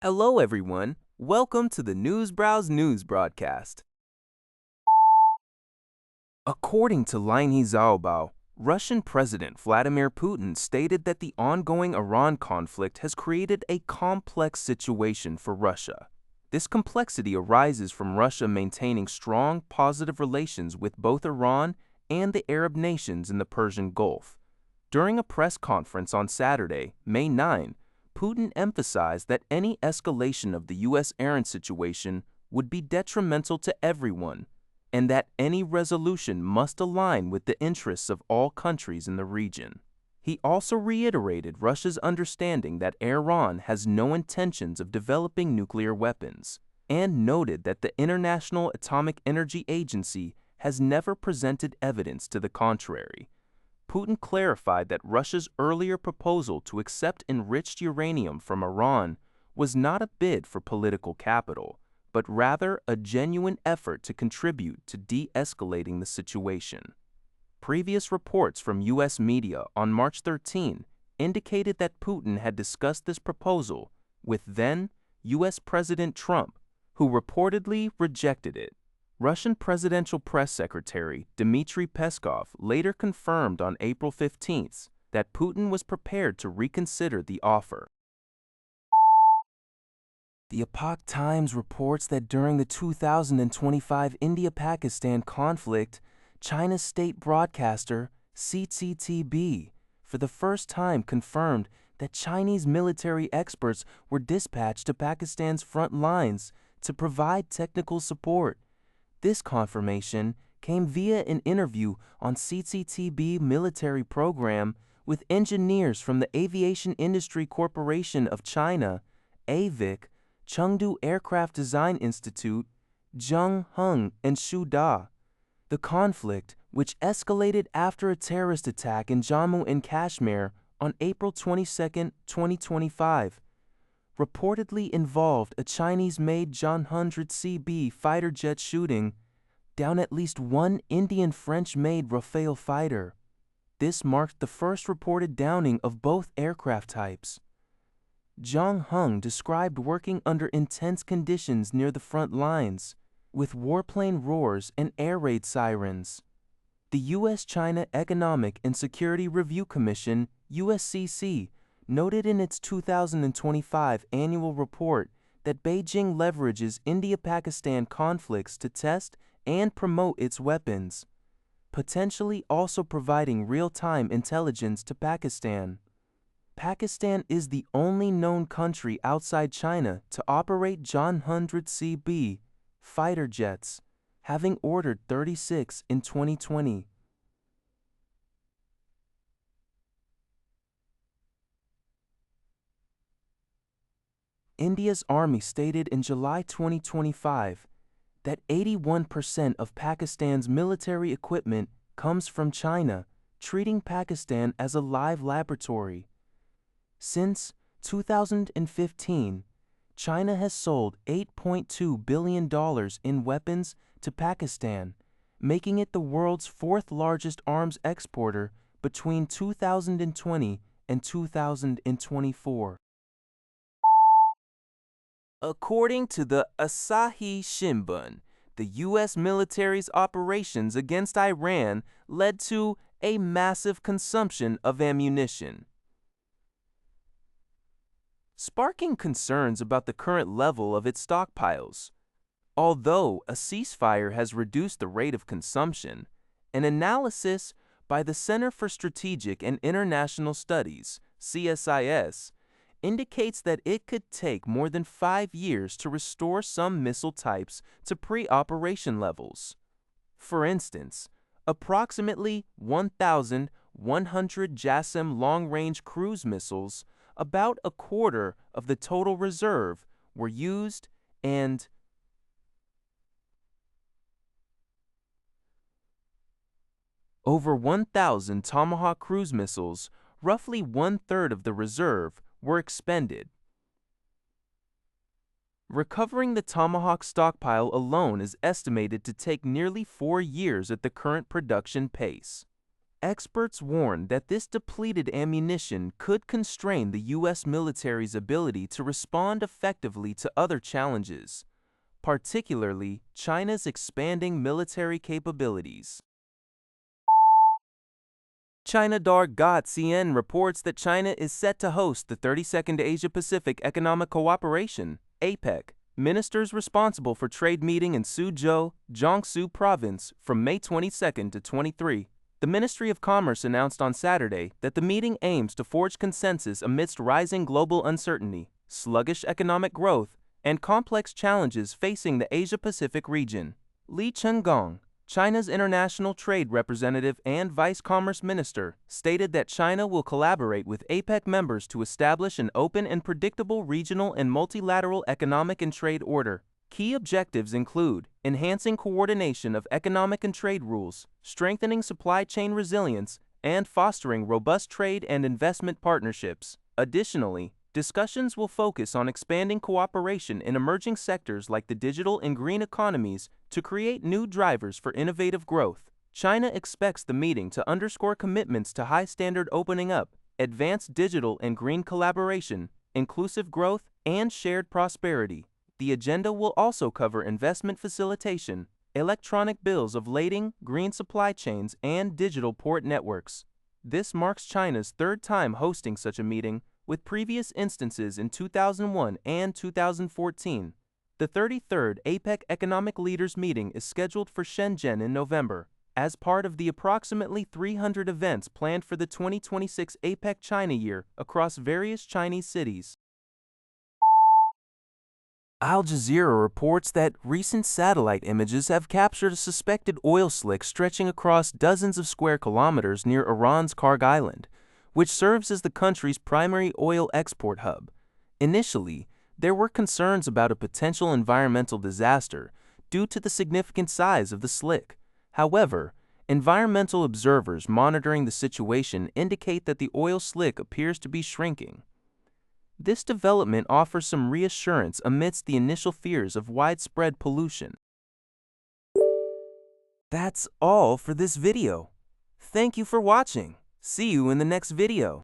Hello, everyone. Welcome to the Newsbrowse News broadcast. According to Linhee Zaobao, Russian President Vladimir Putin stated that the ongoing Iran conflict has created a complex situation for Russia. This complexity arises from Russia maintaining strong, positive relations with both Iran and the Arab nations in the Persian Gulf. During a press conference on Saturday, May 9, Putin emphasized that any escalation of the U.S.-Iran situation would be detrimental to everyone, and that any resolution must align with the interests of all countries in the region. He also reiterated Russia's understanding that Iran has no intentions of developing nuclear weapons, and noted that the International Atomic Energy Agency has never presented evidence to the contrary. Putin clarified that Russia's earlier proposal to accept enriched uranium from Iran was not a bid for political capital, but rather a genuine effort to contribute to de-escalating the situation. Previous reports from U.S. media on March 13 indicated that Putin had discussed this proposal with then U.S. President Trump, who reportedly rejected it. Russian Presidential Press Secretary Dmitry Peskov later confirmed on April 15 that Putin was prepared to reconsider the offer. The Epoch Times reports that during the 2025 India-Pakistan conflict, China's state broadcaster, CCTV, for the first time confirmed that Chinese military experts were dispatched to Pakistan's front lines to provide technical support. This confirmation came via an interview on CCTV military program with engineers from the Aviation Industry Corporation of China, AVIC, Chengdu Aircraft Design Institute, Zhongheng, and Shu Da. The conflict, which escalated after a terrorist attack in Jammu and Kashmir on April 22, 2025, reportedly involved a Chinese-made J-100CB fighter jet shooting down at least one Indian French-made Rafale fighter. This marked the first reported downing of both aircraft types. Zhongheng described working under intense conditions near the front lines, with warplane roars and air raid sirens. The U.S.-China Economic and Security Review Commission, USCC, noted in its 2025 annual report that Beijing leverages India-Pakistan conflicts to test and promote its weapons, potentially also providing real-time intelligence to Pakistan. Pakistan is the only known country outside China to operate J-100CB fighter jets, having ordered 36 in 2020. India's army stated in July 2025 that 81% of Pakistan's military equipment comes from China, treating Pakistan as a live laboratory. Since 2015, China has sold $8.2 billion in weapons to Pakistan, making it the world's fourth largest arms exporter between 2020 and 2024. According to the Asahi Shimbun, the U.S. military's operations against Iran led to a massive consumption of ammunition, sparking concerns about the current level of its stockpiles. Although a ceasefire has reduced the rate of consumption, an analysis by the Center for Strategic and International Studies, CSIS, indicates that it could take more than 5 years to restore some missile types to pre-operation levels. For instance, approximately 1,100 JASSM long-range cruise missiles, about a quarter of the total reserve, were used, and over 1,000 Tomahawk cruise missiles, roughly one-third of the reserve, were expended. Recovering the Tomahawk stockpile alone is estimated to take nearly 4 years at the current production pace. experts warn that this depleted ammunition could constrain the U.S. military's ability to respond effectively to other challenges, particularly China's expanding military capabilities. China.cn reports that China is set to host the 32nd Asia-Pacific Economic Cooperation, APEC, ministers responsible for trade meeting in Suzhou, Jiangsu Province from May 22 to 23. The Ministry of Commerce announced on Saturday that the meeting aims to forge consensus amidst rising global uncertainty, sluggish economic growth, and complex challenges facing the Asia-Pacific region. Li Chengong, China's international trade representative and vice commerce minister, stated that China will collaborate with APEC members to establish an open and predictable regional and multilateral economic and trade order. Key objectives include enhancing coordination of economic and trade rules, strengthening supply chain resilience, and fostering robust trade and investment partnerships. Additionally, discussions will focus on expanding cooperation in emerging sectors like the digital and green economies to create new drivers for innovative growth. China expects the meeting to underscore commitments to high-standard opening up, advanced digital and green collaboration, inclusive growth, and shared prosperity. The agenda will also cover investment facilitation, electronic bills of lading, green supply chains, and digital port networks. This marks China's third time hosting such a meeting, with previous instances in 2001 and 2014. The 33rd APEC Economic Leaders Meeting is scheduled for Shenzhen in November, as part of the approximately 300 events planned for the 2026 APEC China Year across various Chinese cities. Al Jazeera reports that recent satellite images have captured a suspected oil slick stretching across dozens of square kilometers near Iran's Kharg Island, which serves as the country's primary oil export hub. Initially, there were concerns about a potential environmental disaster due to the significant size of the slick. However, environmental observers monitoring the situation indicate that the oil slick appears to be shrinking. This development offers some reassurance amidst the initial fears of widespread pollution. That's all for this video. Thank you for watching. See you in the next video.